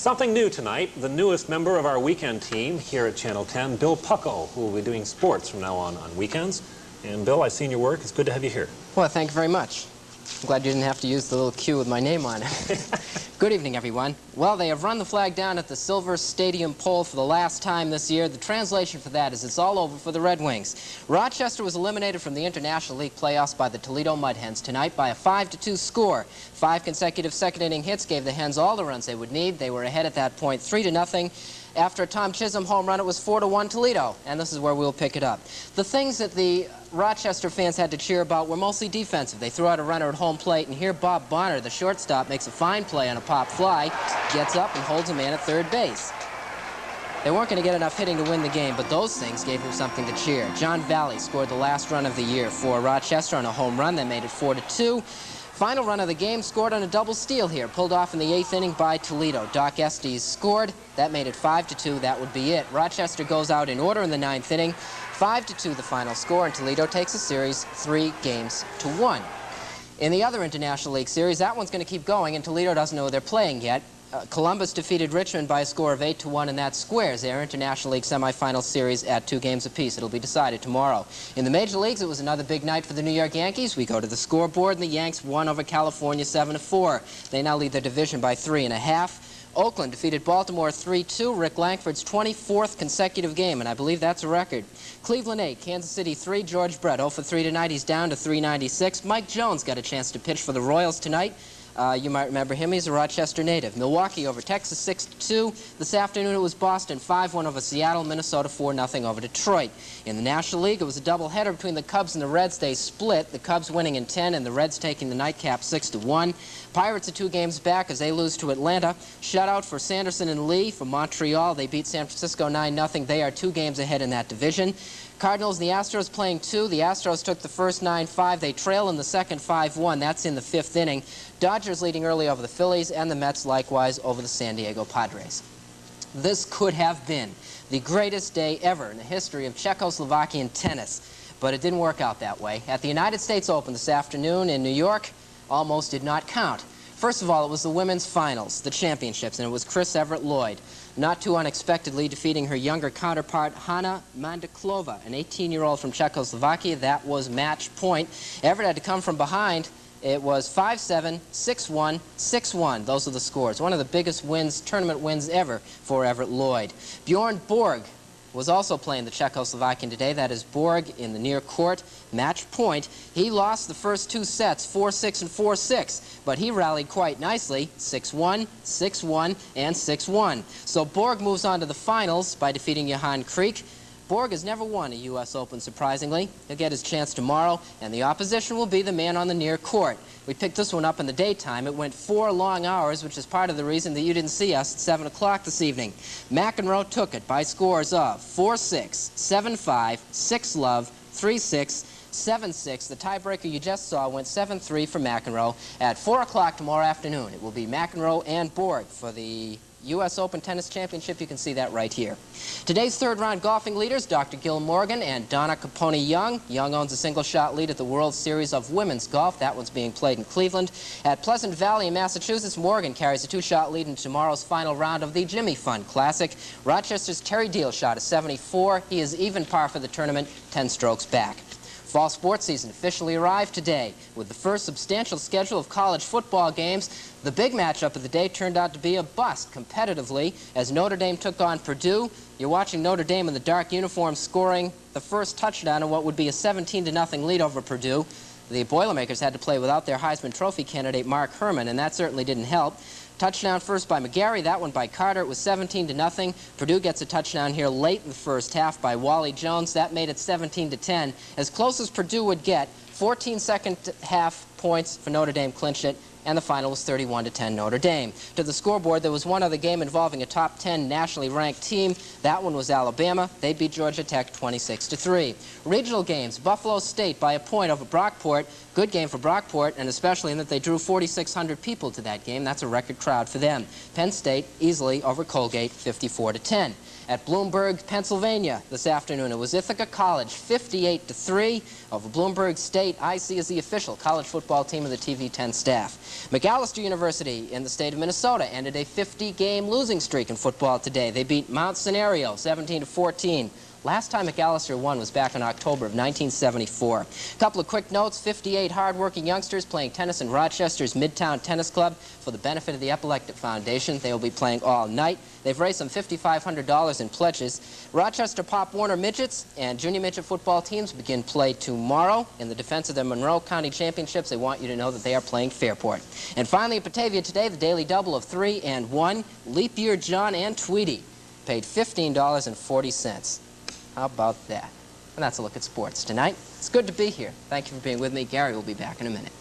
Something new tonight, the newest member of our weekend team here at Channel 10, Bill Pucko, who will be doing sports from now on weekends. And Bill, I've seen your work. It's good to have you here. Well, thank you very much. I'm glad you didn't have to use the little cue with my name on it. Good evening, everyone. Well, they have run the flag down at the Silver Stadium pole for the last time this year. The translation for that is it's all over for the Red Wings. Rochester was eliminated from the International League playoffs by the Toledo Mud Hens tonight by a 5-2 score. 5 consecutive second-inning hits gave the Hens all the runs they would need. They were ahead at that point 3-0. After a Tom Chisholm home run, it was 4-1 Toledo, and this is where we'll pick it up. The things that the Rochester fans had to cheer about were mostly defensive. They threw out a runner at home plate, and here Bob Bonner, the shortstop, makes a fine play on a pop fly, gets up and holds a man at third base. They weren't going to get enough hitting to win the game, but those things gave him something to cheer. John Valley scored the last run of the year for Rochester on a home run that made it 4-2. Final run of the game scored on a double steal here, pulled off in the 8th inning by Toledo. Doc Estes scored. That made it 5-2. That would be it. Rochester goes out in order in the 9th inning. 5-2 the final score, and Toledo takes the series 3-1. In the other International League series, that one's going to keep going, and Toledo doesn't know they're playing yet. Columbus defeated Richmond by a score of 8-1, and that squares their International League semifinal series at 2 games apiece. It'll be decided tomorrow. In the Major Leagues, it was another big night for the New York Yankees. We go to the scoreboard, and the Yanks won over California 7-4. They now lead their division by 3.5. Oakland defeated Baltimore 3-2, Rick Langford's 24th consecutive game, and I believe that's a record. Cleveland 8, Kansas City 3, George Brett 0-for-3 tonight. He's down to 396. Mike Jones got a chance to pitch for the Royals tonight. You might remember him. He's a Rochester native. Milwaukee over Texas 6-2. This afternoon it was Boston 5-1 over Seattle, Minnesota 4-0 over Detroit. In the National League, it was a doubleheader between the Cubs and the Reds. They split, the Cubs winning in 10 and the Reds taking the nightcap 6-1. Pirates are 2 games back as they lose to Atlanta. Shutout for Sanderson and Lee from Montreal. They beat San Francisco 9-0. They are 2 games ahead in that division. Cardinals and the Astros playing 2. The Astros took the first 9-5. They trail in the second 5-1. That's in the 5th inning. Dodgers leading early over the Phillies, and the Mets likewise over the San Diego Padres. This could have been the greatest day ever in the history of Czechoslovakian tennis, but it didn't work out that way. At the United States Open this afternoon in New York, almost did not count. First of all, it was the women's finals, the championships, and it was Chris Everett Lloyd, not too unexpectedly defeating her younger counterpart, Hanna Mandiklova, an 18-year-old from Czechoslovakia. That was match point. Everett had to come from behind. It was 5-7, 6-1, 6-1. Those are the scores. One of the biggest wins, tournament wins ever for Everett Lloyd. Bjorn Borg was also playing the Czechoslovakian today. That is Borg in the near court, match point. He lost the first 2 sets, 4-6 and 4-6, but he rallied quite nicely, 6-1, 6-1, and 6-1. So Borg moves on to the finals by defeating Johan Kriek. Borg has never won a U.S. Open, surprisingly. He'll get his chance tomorrow, and the opposition will be the man on the near court. We picked this one up in the daytime. It went 4 long hours, which is part of the reason that you didn't see us at 7 o'clock this evening. McEnroe took it by scores of 4-6, 7-5, 6-love, 3-6, 7-6. The tiebreaker you just saw went 7-3 for McEnroe. At 4 o'clock tomorrow afternoon, it will be McEnroe and Borg for the U.S. Open Tennis Championship. You can see that right here. Today's third-round golfing leaders, Dr. Gil Morgan and Donna Caponi-Young. Young owns a single-shot lead at the World Series of Women's Golf. That one's being played in Cleveland. At Pleasant Valley in Massachusetts, Morgan carries a 2-shot lead in tomorrow's final round of the Jimmy Fund Classic. Rochester's Terry Deal shot a 74. He is even par for the tournament, 10 strokes back. Fall sports season officially arrived today with the first substantial schedule of college football games. The big matchup of the day turned out to be a bust competitively as Notre Dame took on Purdue. You're watching Notre Dame in the dark uniform scoring the first touchdown in what would be a 17-0 lead over Purdue. The Boilermakers had to play without their Heisman Trophy candidate Mark Herman, and that certainly didn't help. Touchdown first by McGarry, that one by Carter. It was 17-0. Purdue gets a touchdown here late in the first half by Wally Jones. That made it 17-10. As close as Purdue would get, 14 second half points for Notre Dame clinched it, and the final was 31-10 Notre Dame. To the scoreboard, there was one other game involving a top 10 nationally ranked team. That one was Alabama. They beat Georgia Tech 26-3. Regional games, Buffalo State by a point over Brockport. Good game for Brockport, and especially in that they drew 4,600 people to that game. That's a record crowd for them. Penn State easily over Colgate, 54-10. At Bloomburg, Pennsylvania this afternoon, it was Ithaca College, 58-3 over Bloomburg State. IC is the official college football team of the TV10 staff. McAllister University in the state of Minnesota ended a 50-game losing streak in football today. They beat Mount Scenario, 17-14. Last time McAllister won was back in October of 1974. A couple of quick notes. 58 hard-working youngsters playing tennis in Rochester's Midtown Tennis Club for the benefit of the Epileptic Foundation. They will be playing all night. They've raised some $5,500 in pledges. Rochester Pop Warner Midgets and junior midget football teams begin play tomorrow. In the defense of their Monroe County Championships, they want you to know that they are playing Fairport. And finally, in Batavia today, the daily double of 3 and 1. Leap Year John and Tweety paid $15.40. How about that? And that's a look at sports tonight. It's good to be here. Thank you for being with me. Gary will be back in a minute.